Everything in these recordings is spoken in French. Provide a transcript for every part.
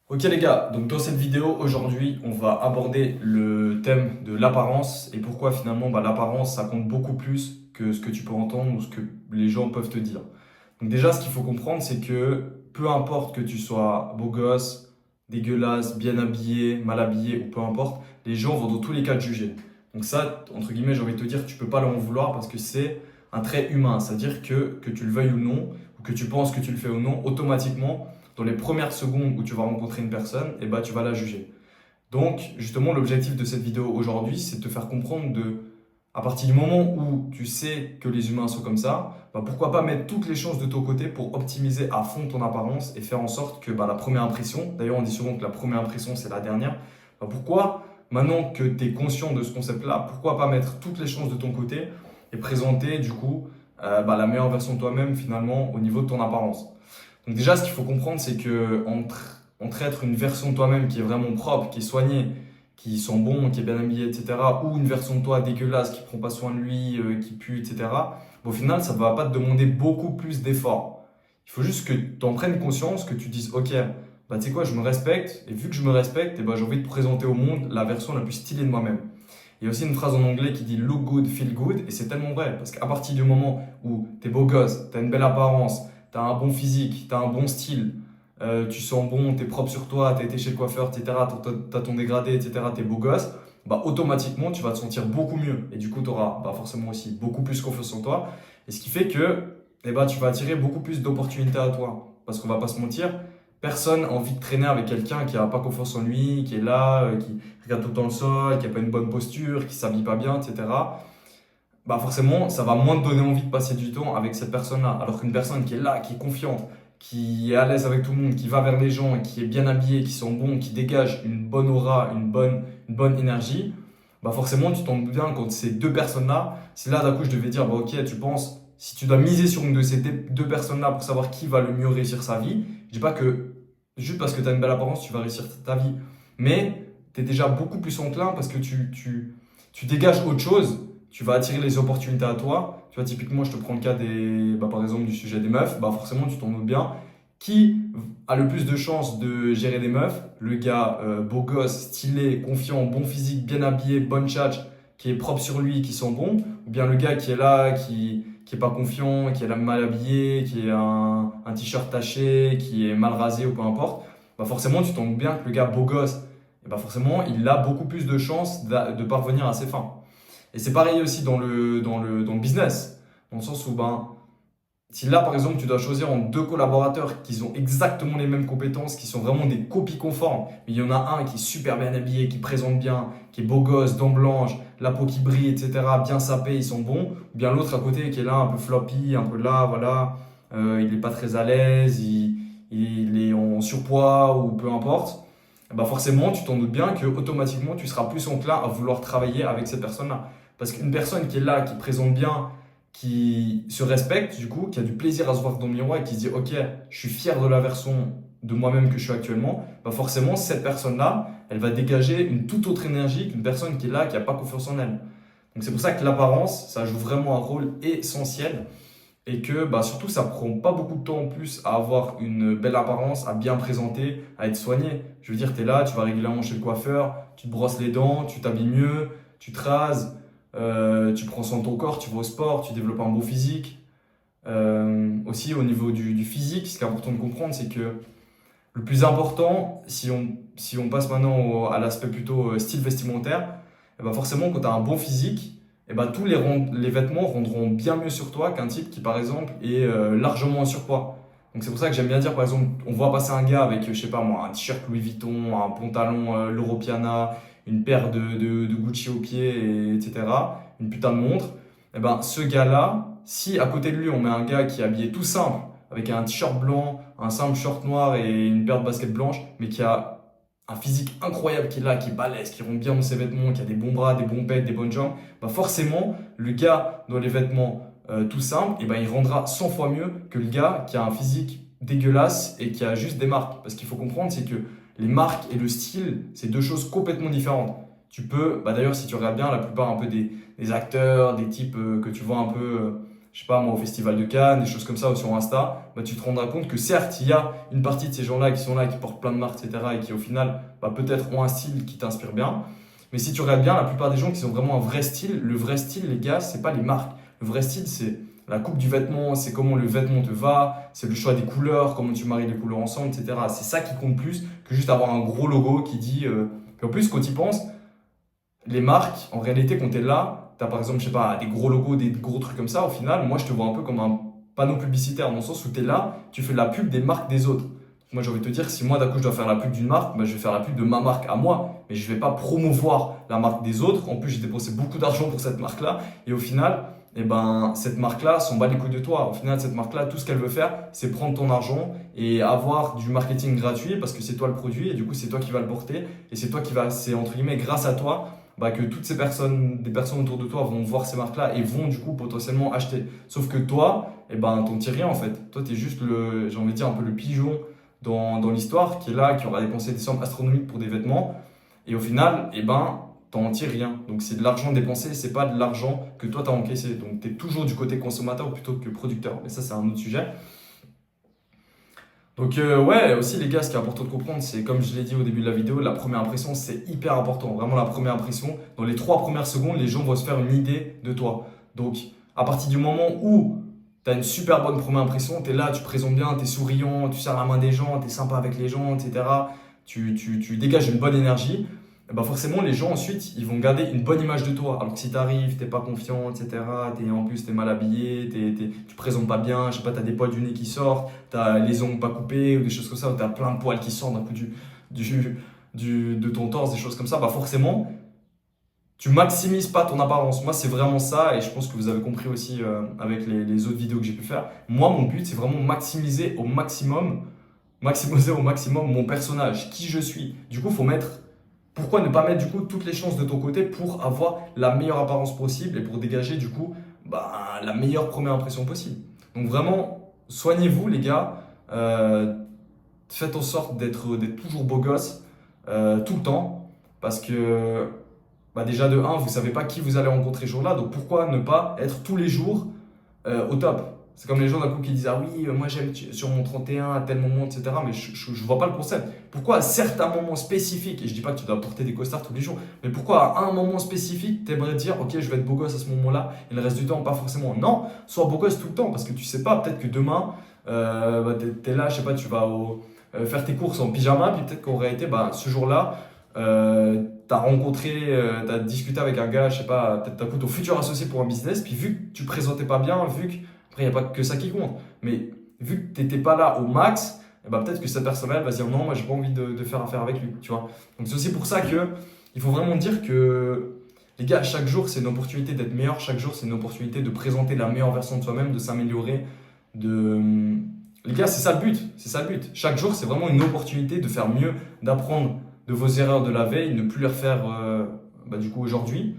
Ok les gars, donc dans cette vidéo aujourd'hui on va aborder le thème de l'apparence et pourquoi finalement l'apparence ça compte beaucoup plus que ce que tu peux entendre ou ce que les gens peuvent te dire. Donc déjà ce qu'il faut comprendre c'est que peu importe que tu sois beau gosse, dégueulasse, bien habillé, mal habillé ou peu importe, les gens vont dans tous les cas te juger. Donc ça entre guillemets j'ai envie de te dire tu peux pas leur en vouloir parce que c'est un trait humain, c'est-à-dire que tu le veuilles ou non ou que tu penses que tu le fais ou non, automatiquement dans les premières secondes où tu vas rencontrer une personne, tu vas la juger. Donc, justement, l'objectif de cette vidéo aujourd'hui, c'est de te faire comprendre à partir du moment où tu sais que les humains sont comme ça, pourquoi pas mettre toutes les chances de ton côté pour optimiser à fond ton apparence et faire en sorte que la première impression, d'ailleurs on dit souvent que la première impression c'est la dernière, pourquoi, maintenant que tu es conscient de ce concept-là, pourquoi pas mettre toutes les chances de ton côté et présenter du coup la meilleure version de toi-même finalement au niveau de ton apparence. Donc déjà, ce qu'il faut comprendre, c'est que entre être une version de toi-même qui est vraiment propre, qui est soignée, qui sent bon, qui est bien habillée, etc., ou une version de toi dégueulasse, qui prend pas soin de lui, qui pue, etc., au final, ça ne va pas te demander beaucoup plus d'efforts. Il faut juste que tu en prennes conscience, que tu dises, ok, tu sais quoi, je me respecte, et vu que je me respecte, j'ai envie de présenter au monde la version la plus stylée de moi-même. Il y a aussi une phrase en anglais qui dit look good, feel good, et c'est tellement vrai, parce qu'à partir du moment où tu es beau gosse, tu as une belle apparence, tu as un bon physique, tu as un bon style, tu sens bon, tu es propre sur toi, tu as été chez le coiffeur, etc., tu as ton dégradé, etc., tu es beau gosse, automatiquement tu vas te sentir beaucoup mieux. Et du coup, tu auras forcément aussi beaucoup plus confiance en toi. Et ce qui fait que tu vas attirer beaucoup plus d'opportunités à toi. Parce qu'on va pas se mentir, personne n'a envie de traîner avec quelqu'un qui n'a pas confiance en lui, qui est là, qui regarde tout le temps le sol, qui n'a pas une bonne posture, qui s'habille pas bien, etc. Forcément, ça va moins te donner envie de passer du temps avec cette personne-là. Alors qu'une personne qui est là, qui est confiante, qui est à l'aise avec tout le monde, qui va vers les gens, qui est bien habillé, qui sent bon, qui dégage une bonne aura, une bonne énergie, forcément, tu t'en doutes bien quand ces deux personnes-là, si là d'un coup je devais dire, ok, tu penses, si tu dois miser sur une de ces deux personnes-là pour savoir qui va le mieux réussir sa vie, je dis pas que juste parce que tu as une belle apparence, tu vas réussir ta vie. Mais tu es déjà beaucoup plus enclin parce que tu dégages autre chose, tu vas attirer les opportunités à toi. Tu vois, typiquement, je te prends le cas par exemple, du sujet des meufs. Forcément, tu t'en doutes bien. Qui a le plus de chances de gérer des meufs? Le gars beau gosse, stylé, confiant, bon physique, bien habillé, bonne tchatch, qui est propre sur lui, qui sent bon? Ou bien le gars qui est là, qui est pas confiant, qui est là mal habillé, qui est un t-shirt taché, qui est mal rasé ou peu importe? Forcément, tu t'en doutes bien que le gars beau gosse, forcément, il a beaucoup plus de chances de parvenir à ses fins. Et c'est pareil aussi dans le business, dans le sens où si là par exemple tu dois choisir entre deux collaborateurs qui ont exactement les mêmes compétences, qui sont vraiment des copies conformes, mais il y en a un qui est super bien habillé, qui présente bien, qui est beau gosse, dents blanches, la peau qui brille, etc., bien sapé, ils sont bons, ou bien l'autre à côté qui est là un peu floppy, un peu là, voilà, il n'est pas très à l'aise, il est en surpoids ou peu importe, forcément tu t'en doutes bien que automatiquement tu seras plus enclin à vouloir travailler avec cette personne-là. Parce qu'une personne qui est là, qui présente bien, qui se respecte, du coup, qui a du plaisir à se voir dans le miroir et qui se dit, ok, je suis fier de la version de moi-même que je suis actuellement, forcément, cette personne-là, elle va dégager une toute autre énergie qu'une personne qui est là, qui n'a pas confiance en elle. Donc c'est pour ça que l'apparence, ça joue vraiment un rôle essentiel et que surtout, ça prend pas beaucoup de temps en plus à avoir une belle apparence, à bien présenter, à être soigné. Je veux dire, tu es là, tu vas régulièrement chez le coiffeur, tu te brosses les dents, tu t'habilles mieux, tu te rases, tu prends soin de ton corps, tu vas au sport, tu développes un beau physique. Aussi au niveau du physique, ce qui est important de comprendre, c'est que le plus important, si on passe maintenant à l'aspect plutôt style vestimentaire, forcément quand tu as un bon physique, tous les vêtements rendront bien mieux sur toi qu'un type qui par exemple est largement en surpoids. Donc c'est pour ça que j'aime bien dire par exemple, on voit passer un gars avec, je sais pas moi, un t-shirt Louis Vuitton, un pantalon Loro Piana, une paire de Gucci aux pieds, etc. Une putain de montre. Ce gars-là, si à côté de lui on met un gars qui est habillé tout simple, avec un t-shirt blanc, un simple short noir et une paire de baskets blanches, mais qui a un physique incroyable, qui est là, qui est balèze, qui rentre bien dans ses vêtements, qui a des bons bras, des bons pecs, des bonnes jambes, forcément, le gars dans les vêtements tout simples, il rendra 100 fois mieux que le gars qui a un physique dégueulasse et qui a juste des marques. Parce qu'il faut comprendre, c'est que les marques et le style, c'est deux choses complètement différentes. Tu peux, d'ailleurs, si tu regardes bien, la plupart un peu des acteurs, des types que tu vois un peu, je sais pas moi, au Festival de Cannes, des choses comme ça, ou sur Insta, bah, tu te rendras compte que certes, il y a une partie de ces gens-là qui sont là, qui portent plein de marques, etc., et qui au final, bah, peut-être ont un style qui t'inspire bien. Mais si tu regardes bien, la plupart des gens qui ont vraiment un vrai style, le vrai style, les gars, c'est pas les marques. Le vrai style, c'est la coupe du vêtement, c'est comment le vêtement te va, c'est le choix des couleurs, comment tu maries les couleurs ensemble, etc. C'est ça qui compte plus que juste avoir un gros logo qui dit. Puis en plus, quand tu y penses, les marques, en réalité, quand tu es là, tu as par exemple, je sais pas, des gros logos, des gros trucs comme ça. Au final, moi, je te vois un peu comme un panneau publicitaire, dans le sens où tu es là, tu fais la pub des marques des autres. Moi, j'ai envie de te dire, si moi, d'un coup, je dois faire la pub d'une marque, bah, je vais faire la pub de ma marque à moi, mais je vais pas promouvoir la marque des autres. En plus, j'ai dépensé beaucoup d'argent pour cette marque-là. Et au final, eh ben, cette marque-là s'en bat les couilles de toi. Au final, cette marque-là, tout ce qu'elle veut faire, c'est prendre ton argent et avoir du marketing gratuit parce que c'est toi le produit et du coup, c'est toi qui vas le porter et c'est toi qui va, c'est entre guillemets, grâce à toi, bah, que toutes ces personnes, des personnes autour de toi vont voir ces marques-là et vont du coup potentiellement acheter. Sauf que toi, eh ben, t'en tires rien en fait. Toi, tu es juste le, j'ai envie de dire, un peu le pigeon dans l'histoire qui est là, qui aura dépensé des sommes astronomiques pour des vêtements. Et au final, eh ben, t'en tires rien. Donc c'est de l'argent dépensé, c'est pas de l'argent que toi t'as encaissé. Donc tu es toujours du côté consommateur plutôt que producteur. Mais ça, c'est un autre sujet. Donc ouais, aussi les gars, ce qui est important de comprendre, c'est comme je l'ai dit au début de la vidéo, la première impression, c'est hyper important. Vraiment la première impression, dans les 3 premières secondes, les gens vont se faire une idée de toi. Donc à partir du moment où tu as une super bonne première impression, tu es là, tu présentes bien, tu es souriant, tu serres la main des gens, tu es sympa avec les gens, etc. Tu dégages une bonne énergie. Et bah forcément, les gens ensuite, ils vont garder une bonne image de toi. Alors que si tu arrives, tu n'es pas confiant, etc., en plus, tu es mal habillé, tu présentes pas bien, je sais pas, tu as des poils du nez qui sortent, tu as les ongles pas coupés ou des choses comme ça, ou tu as plein de poils qui sortent d'un coup de ton torse, des choses comme ça, bah forcément, tu maximises pas ton apparence. Moi, c'est vraiment ça, et je pense que vous avez compris aussi avec les autres vidéos que j'ai pu faire. Moi, mon but, c'est vraiment maximiser au maximum mon personnage, qui je suis. Du coup, pourquoi ne pas mettre du coup toutes les chances de ton côté pour avoir la meilleure apparence possible et pour dégager du coup bah, la meilleure première impression possible. Donc vraiment, soignez-vous les gars. Faites en sorte d'être toujours beau gosse tout le temps parce que bah déjà de 1, vous ne savez pas qui vous allez rencontrer ce jour-là, donc pourquoi ne pas être tous les jours au top? C'est comme les gens d'un coup qui disent ah oui, moi j'aime sur mon 31 à tel moment, etc. Mais je ne vois pas le concept. Pourquoi à certains moments spécifiques, et je dis pas que tu dois porter des costards tous les jours, mais pourquoi à un moment spécifique, tu aimerais dire ok, je vais être beau gosse à ce moment-là, et le reste du temps, pas forcément. Non, sois beau gosse tout le temps, parce que tu sais pas, peut-être que demain, bah, tu es là, je sais pas, tu vas faire tes courses en pyjama, puis peut-être qu'en réalité, bah, ce jour-là, tu as rencontré, tu as discuté avec un gars, je sais pas, peut-être t'as ton futur associé pour un business, puis vu que tu présentais pas bien, vu que après, il n'y a pas que ça qui compte. Mais vu que tu n'étais pas là au max, eh ben, peut-être que cette personne-là va se dire non, moi, j'ai pas envie de faire affaire avec lui. Tu vois. Donc, c'est aussi pour ça qu'il faut vraiment dire que les gars, chaque jour, c'est une opportunité d'être meilleur. Chaque jour, c'est une opportunité de présenter la meilleure version de soi-même, de s'améliorer. Les gars, c'est ça le but. C'est ça le but. Chaque jour, c'est vraiment une opportunité de faire mieux, d'apprendre de vos erreurs de la veille, ne plus les refaire du coup aujourd'hui.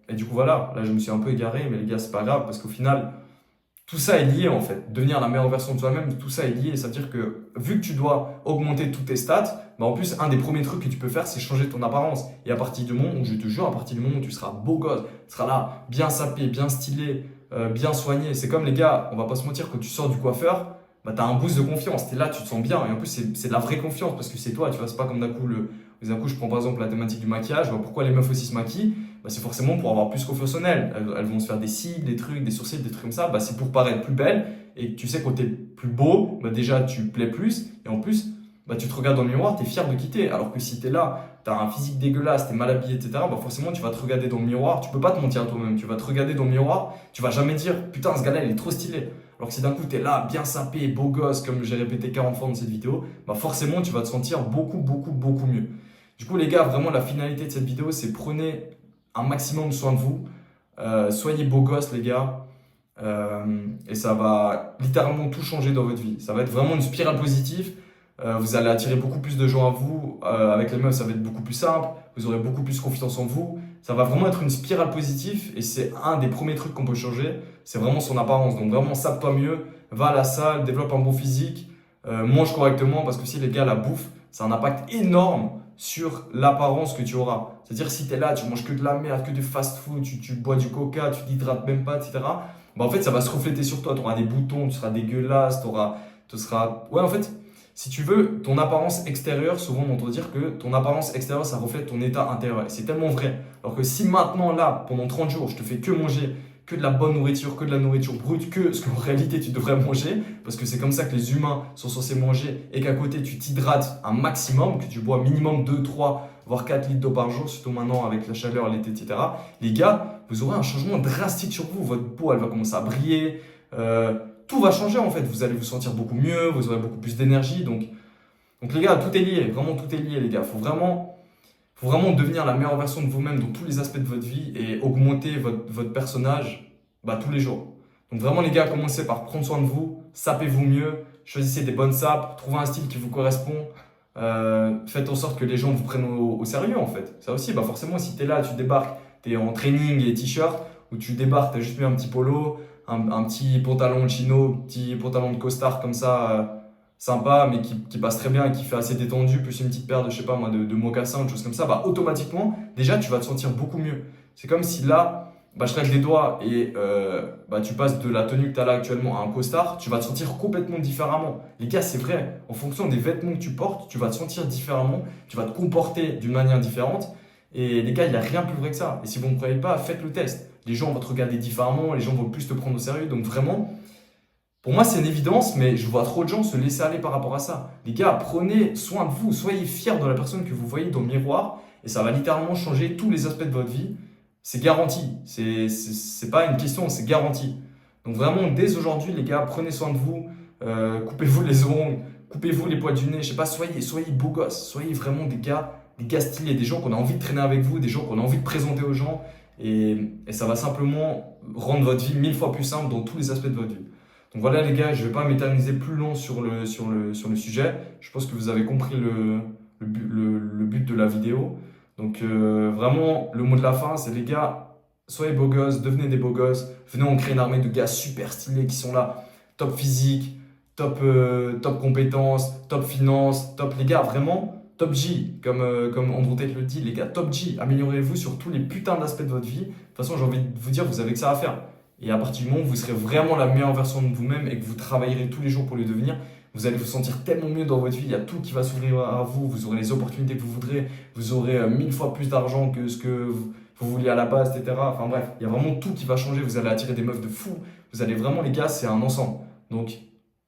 Et du coup, voilà, là je me suis un peu égaré, mais les gars, c'est pas grave parce qu'au final, tout ça est lié en fait. Devenir la meilleure version de soi-même, tout ça est lié. C'est-à-dire que vu que tu dois augmenter tous tes stats, bah en plus, un des premiers trucs que tu peux faire, c'est changer ton apparence. Et à partir du moment où, je te jure, à partir du moment où tu seras beau gosse, tu seras là, bien sapé, bien stylé, bien soigné. C'est comme les gars, on va pas se mentir, quand tu sors du coiffeur, bah, tu as un boost de confiance. Tu es là, tu te sens bien. Et en plus, c'est de la vraie confiance parce que c'est toi, tu vois. C'est pas comme d'un coup, je prends par exemple la thématique du maquillage. Bah, pourquoi les meufs aussi se maquillent? Bah, c'est forcément pour avoir plus confiance en elles. Elles vont se faire des cils, des trucs, des sourcils, des trucs comme ça. Bah, c'est pour paraître plus belle. Et tu sais, quand tu es plus beau, bah, déjà, tu plais plus. Et en plus, bah, tu te regardes dans le miroir, tu es fier de quitter. Alors que si tu es là, tu as un physique dégueulasse, tu es mal habillé, etc., bah, forcément, tu vas te regarder dans le miroir. Tu peux pas te mentir à toi-même. Tu vas te regarder dans le miroir. Tu vas jamais dire putain, ce gars-là, il est trop stylé. Alors que si d'un coup, tu es là, bien sapé, beau gosse, comme j'ai répété 40 fois dans cette vidéo, bah forcément, tu vas te sentir beaucoup, beaucoup, beaucoup mieux. Du coup, les gars, vraiment, la finalité de cette vidéo, c'est prenez un maximum soin de vous. Soyez beau gosse, les gars. Et ça va littéralement tout changer dans votre vie. Ça va être vraiment une spirale positive. Vous allez attirer beaucoup plus de gens à vous. Avec les meufs, ça va être beaucoup plus simple. Vous aurez beaucoup plus confiance en vous. Ça va vraiment être une spirale positive. Et c'est un des premiers trucs qu'on peut changer. C'est vraiment son apparence. Donc vraiment, sape-toi mieux. Va à la salle, développe un bon physique. Mange correctement. Parce que si les gars, la bouffe, ça a un impact énorme sur l'apparence que tu auras. C'est-à-dire si tu es là, tu manges que de la merde, que du fast-food, tu bois du coca, tu t'hydrates même pas, etc. bah en fait, ça va se refléter sur toi. Tu auras des boutons, tu seras dégueulasse, tu seras... Ouais, en fait, si tu veux, ton apparence extérieure, souvent on entend dire que ton apparence extérieure, ça reflète ton état intérieur. Et c'est tellement vrai. Alors que si maintenant, là, pendant 30 jours, je te fais que manger que de la bonne nourriture, que de la nourriture brute, que ce qu'en réalité tu devrais manger, parce que c'est comme ça que les humains sont censés manger, et qu'à côté tu t'hydrates un maximum, que tu bois minimum 2, 3, voire 4 litres d'eau par jour, surtout maintenant avec la chaleur, l'été, etc. Les gars, vous aurez un changement drastique sur vous. Votre peau, elle va commencer à briller. Tout va changer en fait. Vous allez vous sentir beaucoup mieux, vous aurez beaucoup plus d'énergie. Donc les gars, tout est lié. Vraiment, tout est lié, les gars. Faut vraiment devenir la meilleure version de vous-même dans tous les aspects de votre vie et augmenter votre personnage tous les jours. Donc vraiment les gars, commencez par prendre soin de vous, sapez-vous mieux, choisissez des bonnes sapes, trouvez un style qui vous correspond, faites en sorte que les gens vous prennent au sérieux en fait. Ça aussi, forcément si tu es là, tu débarques, tu es en training et t-shirt, ou tu débarques, tu as juste mis un petit polo, un petit pantalon de chino, petit pantalon de costard comme ça, sympa, mais qui passe très bien et qui fait assez détendu, plus une petite paire de, je sais pas moi, de mocassins, de choses comme ça, automatiquement, déjà, tu vas te sentir beaucoup mieux. C'est comme si là, je claque des doigts et tu passes de la tenue que tu as là actuellement à un costard, tu vas te sentir complètement différemment. Les gars, c'est vrai, en fonction des vêtements que tu portes, tu vas te sentir différemment, tu vas te comporter d'une manière différente. Et les gars, il n'y a rien de plus vrai que ça. Et si vous ne me croyez pas, faites le test. Les gens vont te regarder différemment, les gens vont plus te prendre au sérieux. Donc vraiment, pour moi, c'est une évidence, mais je vois trop de gens se laisser aller par rapport à ça. Les gars, prenez soin de vous, soyez fiers de la personne que vous voyez dans le miroir, et ça va littéralement changer tous les aspects de votre vie. C'est garanti. C'est pas une question, c'est garanti. Donc vraiment, dès aujourd'hui, les gars, prenez soin de vous, coupez-vous les ongles, coupez-vous les poils du nez, je sais pas, soyez beaux gosses, soyez vraiment des gars stylés, des gens qu'on a envie de traîner avec vous, des gens qu'on a envie de présenter aux gens, et ça va simplement rendre votre vie 1000 fois plus simple dans tous les aspects de votre vie. Donc voilà les gars, je ne vais pas m'éterniser plus long sur le sujet. Je pense que vous avez compris le but de la vidéo. Donc vraiment, le mot de la fin, c'est les gars, soyez beaux gosses, devenez des beaux gosses. Venez, on crée une armée de gars super stylés qui sont là. Top physique, top compétences, top finance, top les gars, vraiment, top G. Comme Andrew Tate le dit, les gars, top G. Améliorez-vous sur tous les putains d'aspects de votre vie. De toute façon, j'ai envie de vous dire, vous avez que ça à faire. Et à partir du moment où vous serez vraiment la meilleure version de vous-même et que vous travaillerez tous les jours pour le devenir, vous allez vous sentir tellement mieux dans votre vie. Il y a tout qui va s'ouvrir à vous. Vous aurez les opportunités que vous voudrez. Vous aurez 1000 fois plus d'argent que ce que vous vouliez à la base, etc. Enfin bref, il y a vraiment tout qui va changer. Vous allez attirer des meufs de fou. Vous allez vraiment, les gars, c'est un ensemble. Donc,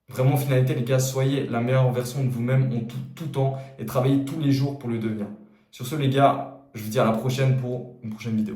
vraiment, en finalité, les gars, soyez la meilleure version de vous-même en tout temps et travaillez tous les jours pour le devenir. Sur ce, les gars, je vous dis à la prochaine pour une prochaine vidéo.